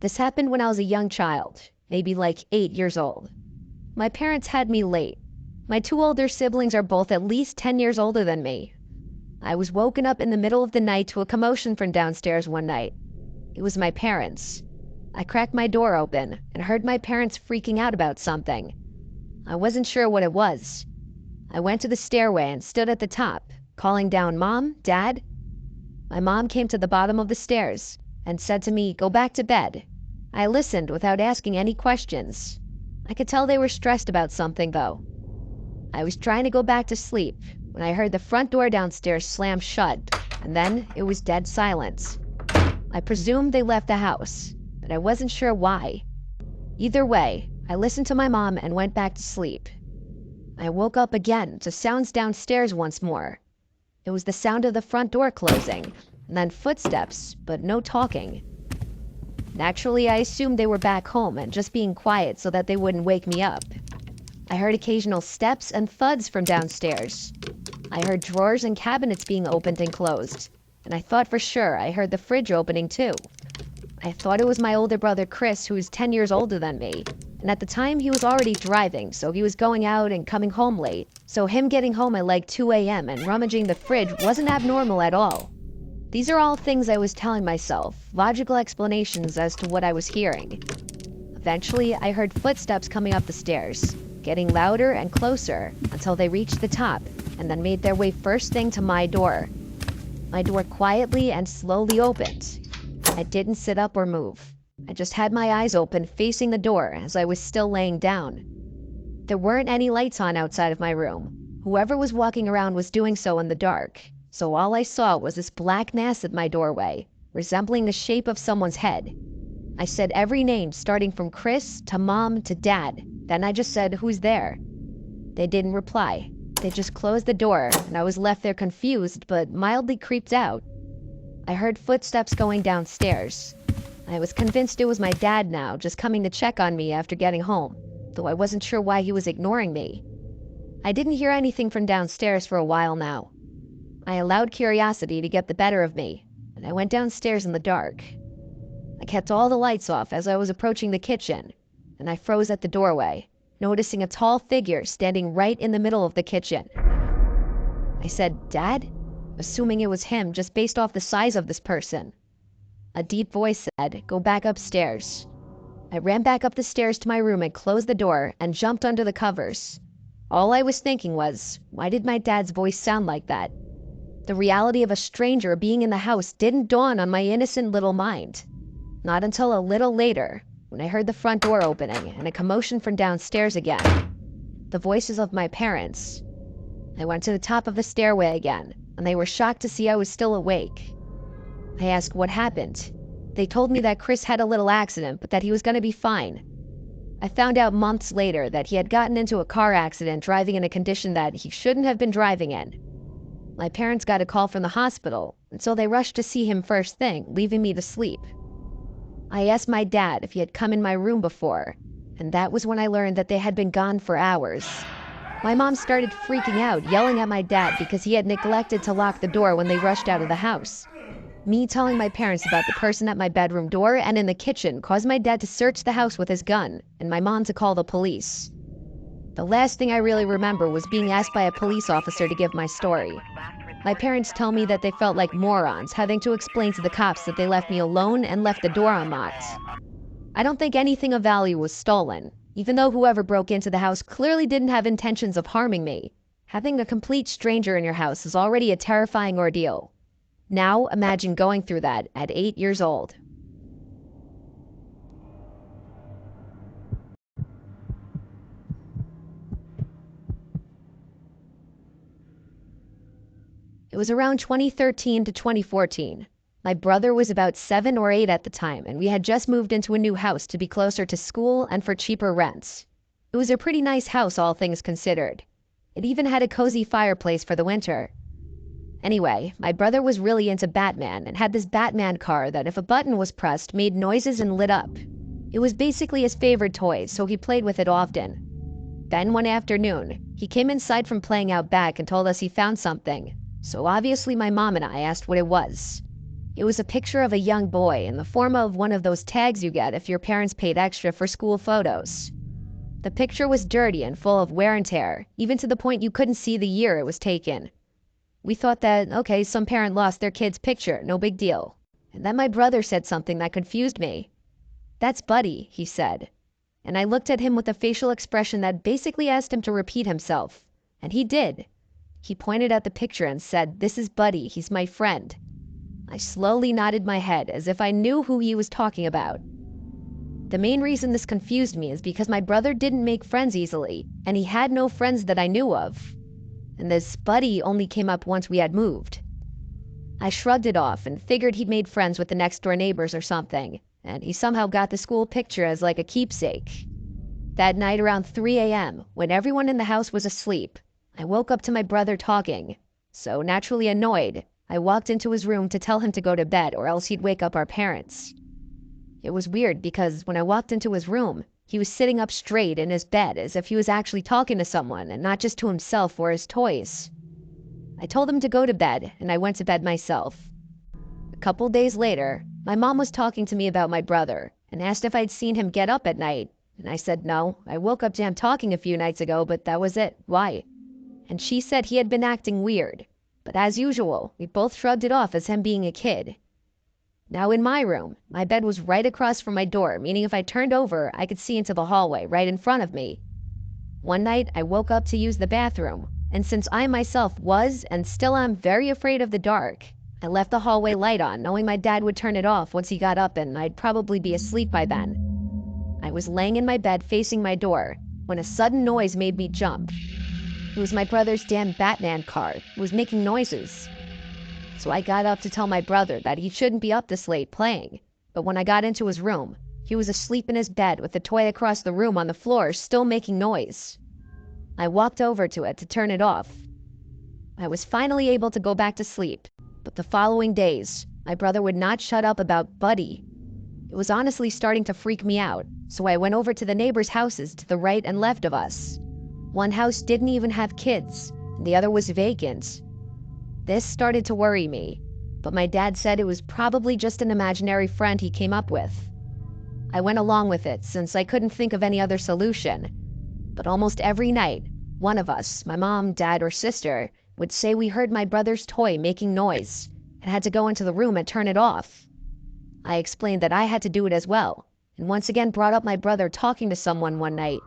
This happened when I was a young child, maybe like 8 years old. My parents had me late. My two older siblings are both at least 10 years older than me. I was woken up in the middle of the night to a commotion from downstairs one night. It was my parents. I cracked my door open and heard my parents freaking out about something. I wasn't sure what it was. I went to the stairway and stood at the top, calling down, "Mom, Dad?" My mom came to the bottom of the stairs and said to me, "Go back to bed." I listened without asking any questions. I could tell they were stressed about something, though. I was trying to go back to sleep when I heard the front door downstairs slam shut, and then it was dead silence. I presumed they left the house, but I wasn't sure why. Either way, I listened to my mom and went back to sleep. I woke up again to sounds downstairs once more. It was the sound of the front door closing, and then footsteps, but no talking. Naturally, I assumed they were back home and just being quiet so that they wouldn't wake me up. I heard occasional steps and thuds from downstairs. I heard drawers and cabinets being opened and closed, and I thought for sure I heard the fridge opening too. I thought it was my older brother Chris, who was 10 years older than me, and at the time he was already driving, so he was going out and coming home late. So him getting home at like 2 a.m. and rummaging the fridge wasn't abnormal at all. These are all things I was telling myself, logical explanations as to what I was hearing. Eventually, I heard footsteps coming up the stairs, getting louder and closer until they reached the top and then made their way first thing to my door. My door quietly and slowly opened. I didn't sit up or move. I just had my eyes open facing the door as I was still laying down. There weren't any lights on outside of my room. Whoever was walking around was doing so in the dark, so all I saw was this black mass at my doorway, resembling the shape of someone's head. I said every name starting from Chris to Mom to Dad. Then I just said, "Who's there?" They didn't reply. They just closed the door, and I was left there confused but mildly creeped out. I heard footsteps going downstairs. I was convinced it was my dad now, just coming to check on me after getting home, though I wasn't sure why he was ignoring me. I didn't hear anything from downstairs for a while now. I allowed curiosity to get the better of me, and I went downstairs in the dark. I kept all the lights off as I was approaching the kitchen, and I froze at the doorway, noticing a tall figure standing right in the middle of the kitchen. I said, "Dad?" assuming it was him just based off the size of this person. A deep voice said, "Go back upstairs." I ran back up the stairs to my room and closed the door and jumped under the covers. All I was thinking was, why did my dad's voice sound like that? The reality of a stranger being in the house didn't dawn on my innocent little mind. Not until a little later, when I heard the front door opening and a commotion from downstairs again. The voices of my parents. I went to the top of the stairway again, and they were shocked to see I was still awake. I asked what happened. They told me that Chris had a little accident, but that he was going to be fine. I found out months later that he had gotten into a car accident driving in a condition that he shouldn't have been driving in. My parents got a call from the hospital, and so they rushed to see him first thing, leaving me to sleep. I asked my dad if he had come in my room before, and that was when I learned that they had been gone for hours. My mom started freaking out, yelling at my dad because he had neglected to lock the door when they rushed out of the house. Me telling my parents about the person at my bedroom door and in the kitchen caused my dad to search the house with his gun, and my mom to call the police. The last thing I really remember was being asked by a police officer to give my story. My parents tell me that they felt like morons having to explain to the cops that they left me alone and left the door unlocked. I don't think anything of value was stolen, even though whoever broke into the house clearly didn't have intentions of harming me. Having a complete stranger in your house is already a terrifying ordeal. Now imagine going through that at 8 years old. It was around 2013 to 2014. My brother was about 7 or 8 at the time, and we had just moved into a new house to be closer to school and for cheaper rents. It was a pretty nice house, all things considered. It even had a cozy fireplace for the winter. Anyway, my brother was really into Batman and had this Batman car that if a button was pressed made noises and lit up. It was basically his favorite toy, so he played with it often. Then one afternoon, he came inside from playing out back and told us he found something. So obviously my mom and I asked what it was. It was a picture of a young boy in the form of one of those tags you get if your parents paid extra for school photos. The picture was dirty and full of wear and tear, even to the point you couldn't see the year it was taken. We thought that, okay, some parent lost their kid's picture, no big deal. And then my brother said something that confused me. "That's Buddy," he said. And I looked at him with a facial expression that basically asked him to repeat himself. And he did. He pointed at the picture and said, "This is Buddy, he's my friend." I slowly nodded my head as if I knew who he was talking about. The main reason this confused me is because my brother didn't make friends easily, and he had no friends that I knew of. And this Buddy only came up once we had moved. I shrugged it off and figured he'd made friends with the next door neighbors or something, and he somehow got the school picture as like a keepsake. That night around 3 a.m., when everyone in the house was asleep, I woke up to my brother talking. So naturally annoyed, I walked into his room to tell him to go to bed or else he'd wake up our parents. It was weird because when I walked into his room, he was sitting up straight in his bed as if he was actually talking to someone and not just to himself or his toys. I told him to go to bed and I went to bed myself. A couple days later, my mom was talking to me about my brother and asked if I'd seen him get up at night. And I said no, I woke up to him talking a few nights ago, but that was it. Why? And she said he had been acting weird. But as usual, we both shrugged it off as him being a kid. Now in my room, my bed was right across from my door, meaning if I turned over, I could see into the hallway right in front of me. One night, I woke up to use the bathroom, and since I myself was and still am very afraid of the dark, I left the hallway light on, knowing my dad would turn it off once he got up and I'd probably be asleep by then. I was laying in my bed facing my door when a sudden noise made me jump. It was my brother's damn Batman car. It was making noises. So I got up to tell my brother that he shouldn't be up this late playing. But when I got into his room, he was asleep in his bed with the toy across the room on the floor still making noise. I walked over to it to turn it off. I was finally able to go back to sleep, but the following days, my brother would not shut up about Buddy. It was honestly starting to freak me out, so I went over to the neighbors' houses to the right and left of us. One house didn't even have kids, and the other was vacant. This started to worry me, but my dad said it was probably just an imaginary friend he came up with. I went along with it since I couldn't think of any other solution. But almost every night, one of us, my mom, dad, or sister, would say we heard my brother's toy making noise and had to go into the room and turn it off. I explained that I had to do it as well, and once again brought up my brother talking to someone one night.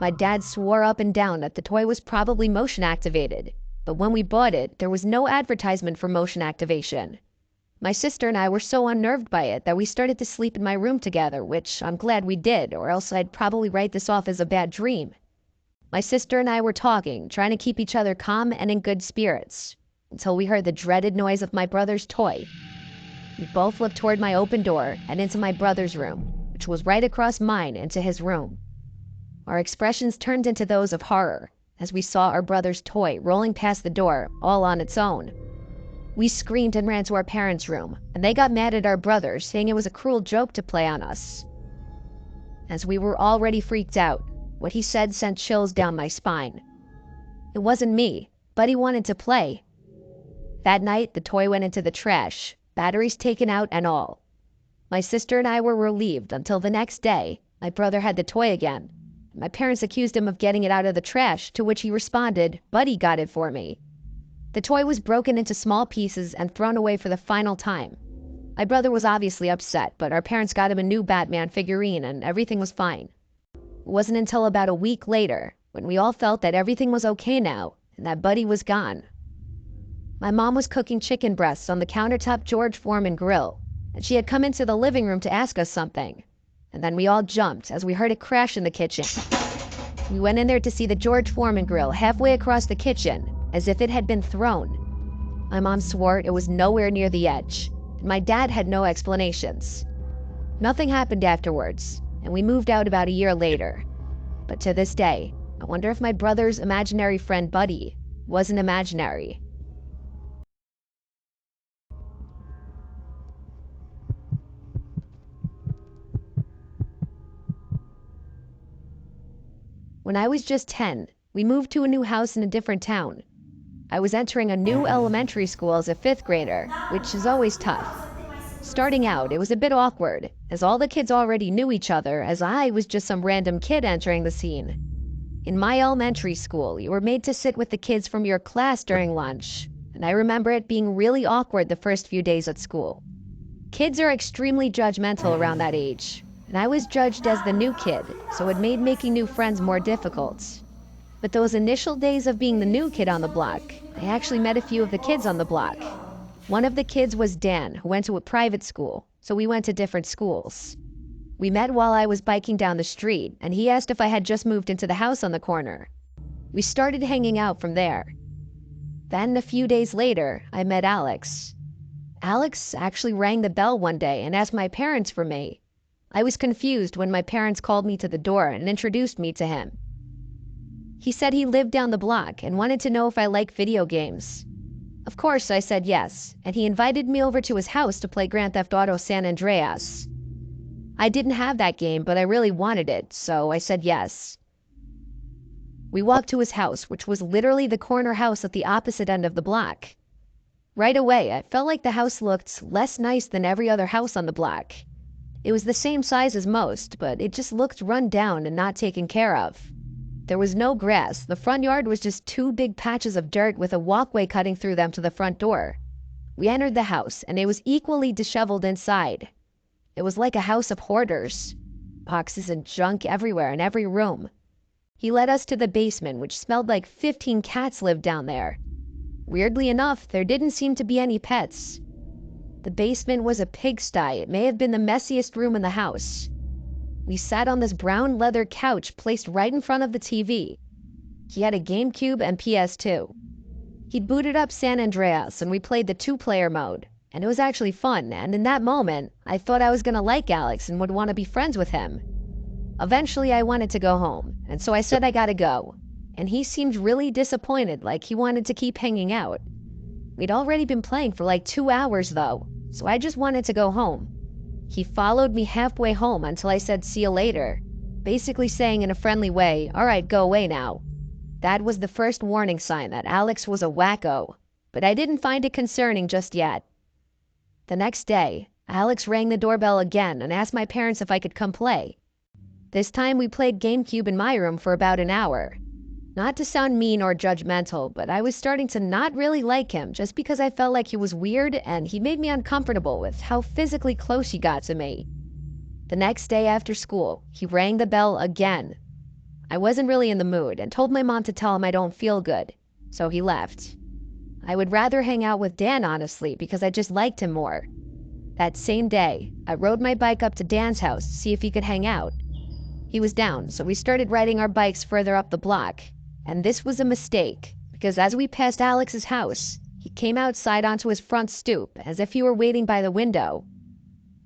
My dad swore up and down that the toy was probably motion activated, but when we bought it, there was no advertisement for motion activation. My sister and I were so unnerved by it that we started to sleep in my room together, which I'm glad we did, or else I'd probably write this off as a bad dream. My sister and I were talking, trying to keep each other calm and in good spirits, until we heard the dreaded noise of my brother's toy. We both looked toward my open door and into my brother's room, which was right across mine into his room. Our expressions turned into those of horror as we saw our brother's toy rolling past the door all on its own. We screamed and ran to our parents' room, and they got mad at our brother, saying it was a cruel joke to play on us. As we were already freaked out, what he said sent chills down my spine. It wasn't me, but he wanted to play. That night, the toy went into the trash, batteries taken out and all. My sister and I were relieved until the next day, my brother had the toy again. My parents accused him of getting it out of the trash, to which he responded, "Buddy got it for me." The toy was broken into small pieces and thrown away for the final time. My brother was obviously upset, but our parents got him a new Batman figurine and everything was fine. It wasn't until about a week later, when we all felt that everything was okay now and that Buddy was gone. My mom was cooking chicken breasts on the countertop George Foreman grill, and she had come into the living room to ask us something. And then we all jumped as we heard it crash in the kitchen. We went in there to see the George Foreman grill halfway across the kitchen, as if it had been thrown. My mom swore it was nowhere near the edge, and my dad had no explanations. Nothing happened afterwards, and we moved out about a year later. But to this day, I wonder if my brother's imaginary friend Buddy wasn't imaginary. When I was just 10, we moved to a new house in a different town. I was entering a new elementary school as a 5th grader, which is always tough. Starting out, it was a bit awkward, as all the kids already knew each other, as I was just some random kid entering the scene. In my elementary school, you were made to sit with the kids from your class during lunch, and I remember it being really awkward the first few days at school. Kids are extremely judgmental around that age, and I was judged as the new kid, so it made making new friends more difficult. But those initial days of being the new kid on the block, I actually met a few of the kids on the block. One of the kids was Dan, who went to a private school, so we went to different schools. We met while I was biking down the street, and he asked if I had just moved into the house on the corner. We started hanging out from there. Then, a few days later, I met Alex. Alex actually rang the bell one day and asked my parents for me. I was confused when my parents called me to the door and introduced me to him. He said he lived down the block and wanted to know if I like video games. Of course, I said yes, and he invited me over to his house to play Grand Theft Auto San Andreas. I didn't have that game, but I really wanted it, so I said yes. We walked to his house, which was literally the corner house at the opposite end of the block. Right away, I felt like the house looked less nice than every other house on the block. It was the same size as most, but it just looked run down and not taken care of. There was no grass. The front yard was just 2 big patches of dirt with a walkway cutting through them to the front door. We entered the house, and it was equally disheveled inside. It was like a house of hoarders. Boxes and junk everywhere in every room. He led us to the basement, which smelled like 15 cats lived down there. Weirdly enough, there didn't seem to be any pets. The basement was a pigsty. It may have been the messiest room in the house. We sat on this brown leather couch placed right in front of the TV. He had a GameCube and PS2. He'd booted up San Andreas and we played the 2-player mode. And it was actually fun, and in that moment, I thought I was gonna like Alex and would want to be friends with him. Eventually, I wanted to go home, and so I said I gotta go. And he seemed really disappointed, like he wanted to keep hanging out. We'd already been playing for like 2 hours though, so I just wanted to go home. He followed me halfway home until I said see you later, basically saying in a friendly way, alright, go away now. That was the first warning sign that Alex was a wacko, but I didn't find it concerning just yet. The next day, Alex rang the doorbell again and asked my parents if I could come play. This time we played GameCube in my room for about an hour. Not to sound mean or judgmental, but I was starting to not really like him just because I felt like he was weird and he made me uncomfortable with how physically close he got to me. The next day after school, he rang the bell again. I wasn't really in the mood and told my mom to tell him I don't feel good, so he left. I would rather hang out with Dan, honestly, because I just liked him more. That same day, I rode my bike up to Dan's house to see if he could hang out. He was down, so we started riding our bikes further up the block. And this was a mistake, because as we passed Alex's house, he came outside onto his front stoop, as if he were waiting by the window.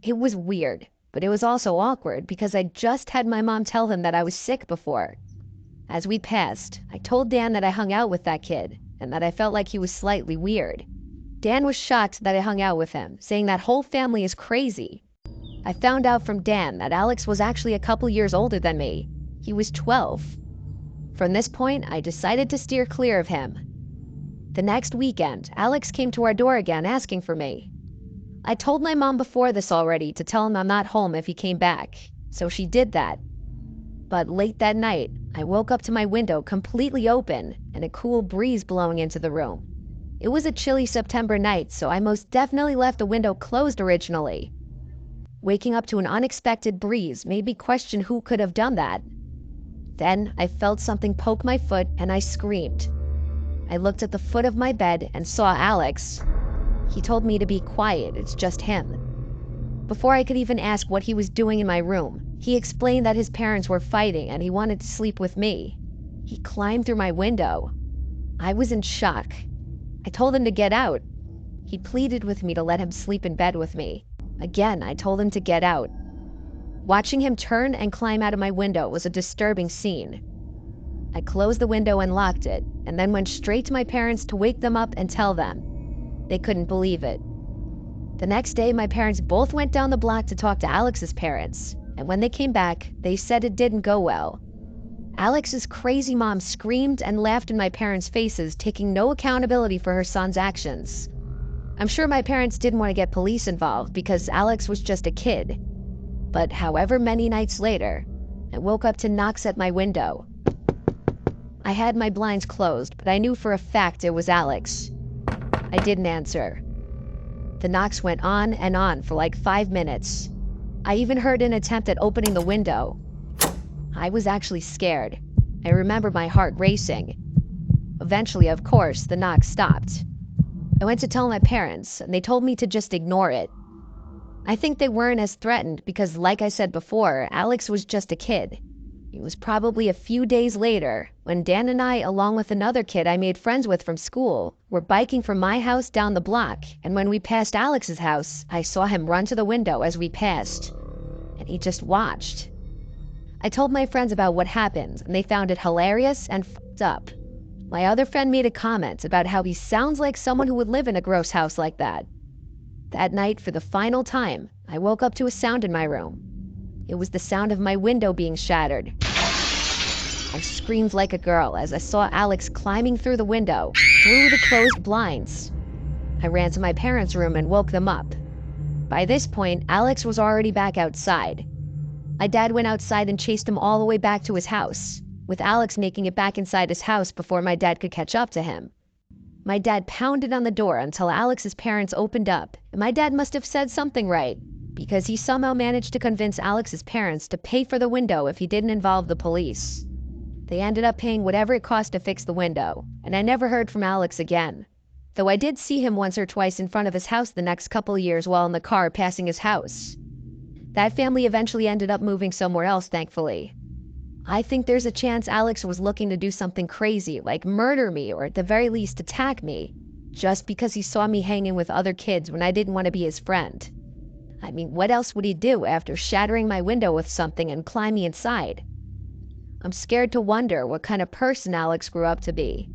It was weird, but it was also awkward because I just had my mom tell him that I was sick before. As we passed, I told Dan that I hung out with that kid, and that I felt like he was slightly weird. Dan was shocked that I hung out with him, saying that whole family is crazy. I found out from Dan that Alex was actually a couple years older than me. He was 12. From this point, I decided to steer clear of him. The next weekend, Alex came to our door again asking for me. I told my mom before this already to tell him I'm not home if he came back, so she did that. But late that night, I woke up to my window completely open and a cool breeze blowing into the room. It was a chilly September night, so I most definitely left the window closed originally. Waking up to an unexpected breeze made me question who could have done that. Then I felt something poke my foot and I screamed. I looked at the foot of my bed and saw Alex. He told me to be quiet, it's just him. Before I could even ask what he was doing in my room, he explained that his parents were fighting and he wanted to sleep with me. He climbed through my window. I was in shock. I told him to get out. He pleaded with me to let him sleep in bed with me. Again, I told him to get out. Watching him turn and climb out of my window was a disturbing scene. I closed the window and locked it, and then went straight to my parents to wake them up and tell them. They couldn't believe it. The next day, my parents both went down the block to talk to Alex's parents, and when they came back, they said it didn't go well. Alex's crazy mom screamed and laughed in my parents' faces, taking no accountability for her son's actions. I'm sure my parents didn't want to get police involved because Alex was just a kid. But however many nights later, I woke up to knocks at my window. I had my blinds closed, but I knew for a fact it was Alex. I didn't answer. The knocks went on and on for like 5 minutes. I even heard an attempt at opening the window. I was actually scared. I remember my heart racing. Eventually, of course, the knocks stopped. I went to tell my parents, and they told me to just ignore it. I think they weren't as threatened because, like I said before, Alex was just a kid. It was probably a few days later when Dan and I, along with another kid I made friends with from school, were biking from my house down the block, and when we passed Alex's house, I saw him run to the window as we passed, and he just watched. I told my friends about what happened, and they found it hilarious and f***ed up. My other friend made a comment about how he sounds like someone who would live in a gross house like that. That night, for the final time, I woke up to a sound in my room. It was the sound of my window being shattered. I screamed like a girl as I saw Alex climbing through the window, through the closed blinds. I ran to my parents' room and woke them up. By this point, Alex was already back outside. My dad went outside and chased him all the way back to his house, with Alex making it back inside his house before my dad could catch up to him. My dad pounded on the door until Alex's parents opened up, and my dad must have said something right, because he somehow managed to convince Alex's parents to pay for the window if he didn't involve the police. They ended up paying whatever it cost to fix the window, and I never heard from Alex again. Though I did see him once or twice in front of his house the next couple years while in the car passing his house. That family eventually ended up moving somewhere else, thankfully. I think there's a chance Alex was looking to do something crazy, like murder me or at the very least attack me, just because he saw me hanging with other kids when I didn't want to be his friend. I mean, what else would he do after shattering my window with something and climbing inside? I'm scared to wonder what kind of person Alex grew up to be.